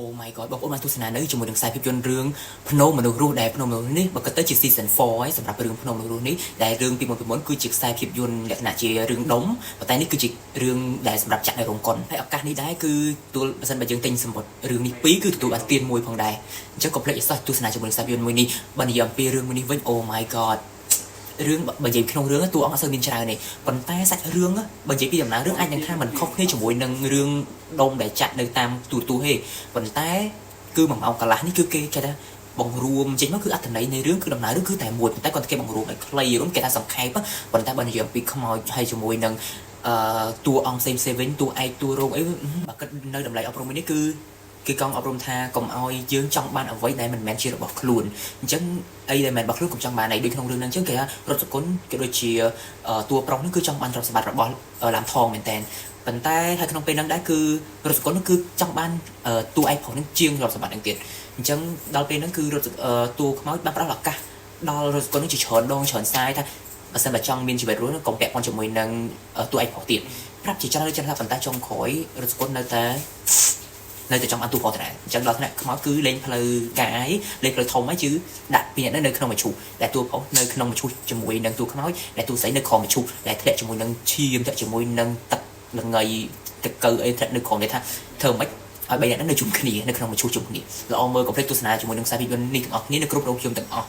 Oh my god បងប្អូនបានទស្សនានៅជាមួយនឹងខ្សែភាពយន្តរឿងភ្នំមនុស្សរស់ដែលភ្នំមនុស្សនេះបើគិតទៅជា season 4ហើយសម្រាប់រឿងភ្នំមនុស្សរស់នេះដែលរឿងពីមុនគឺជាខ្សែភាពយន្តលក្ខណៈជារឿងដុំប៉ុន្តែនេះគឺជារឿងដែលសម្រាប់ចាក់នៅរោងកុនហើយឱកាសនេះដែរគឺទួលបើសិនបើយើងទិញសម្បត្តិរឿងនេះ2គឺទទួលបានទានមួយផងដែរអញ្ចឹងកុំភ្លេចឲ្យសោះទស្សនាជាមួយនឹងខ្សែភាពយន្តមួយនេះបើនិយាយអំពីរឿងមួយនេះវិញ Oh my god រឿងបើនិយាយក្នុងរឿងតួអង្គអត់សូវមានច្រើនទេប៉ុន្តែសាច់រឿងបើនិយាយពីដំណើររឿងអាចនឹងថាមិនខុសគ្នាជាមួយនឹងរឿងដុំដែលចាក់នៅតាមទូរទស្សន៍ទេប៉ុន្តែគឺ1ម៉ោងកន្លះនេះគឺគេគេថាបង្រួមចេញមកគឺអត្ថន័យនៃរឿងគឺដំណើររឿងគឺតែមួយប៉ុន្តែគាត់គេបង្រួមឲ្យខ្លីរួមគេថាសង្ខេបប៉ុន្តែបើនិយាយអំពីខ្មោចហើយជាមួយនឹងតួអង្គផ្សេងវិញតួឯកតួរោគអីបើគិតនៅតម្លៃអប់រំនេះគឺគេកង់អប់រំថាកុំឲ្យយើងចង់បានអ្វីដែលមិនមែនជារបស់ខ្លួនអញ្ចឹងអីដែលមិនរបស់ខ្លួនកុំចង់បានអីដូចក្នុងរឿងហ្នឹងអញ្ចឹងគេថារតសកុលគេដូចជាតួប្រុសហ្នឹងគឺចង់បានទ្រព្យសម្បត្តិរបស់ឡាំថងមែនតើប៉ុន្តែហើយក្នុងពេលហ្នឹងដែរគឺរតសកុលហ្នឹងគឺចង់បានតួឯកប្រុសហ្នឹងជាងទ្រព្យសម្បត្តិហ្នឹងទៀតអញ្ចឹងដល់ពេលហ្នឹងគឺតួខ្មោចបានផ្ដល់ឱកាសដល់រតសកុលហ្នឹងជាច្រើនដងច្រើនសាយថាបើសិនបើចង់មានជីវិតរស់កុំពាក់ព័ន្ធជាមួយនឹងតួឯកប្រុសទៀតប្រាប់ជាច្រើនថាប៉ុន្តែចុងក្រោយរតសកុលនៅតែចង់បានទូផតដែរអញ្ចឹងដល់ថ្នាក់ខ្មោចគឺលេងផ្លូវកាយលេងផ្លូវធំហើយគឺដាក់ពីនៅក្នុងមឈូសតែតួប្រុសនៅក្នុងមឈូសជាមួយនឹងតួខ្មោចដែលតួស្រីនៅក្រោមមឈូសដែលធ្លាក់ជាមួយនឹងឈាមធ្លាក់ជាមួយនឹងទឹកល្ងៃទឹកកើអីធ្លាក់នៅក្រោមនេះថាធ្វើមិនឲ្យ3នាក់នៅជុំគ្នានៅក្នុងមឈូសជុំគ្នាល្អមើលកុំភ្លេចទស្សនាជាមួយនឹងខ្សែភាពយន្តនេះទាំងអស់គ្នានៅគ្រប់រោងភាពទាំងអស់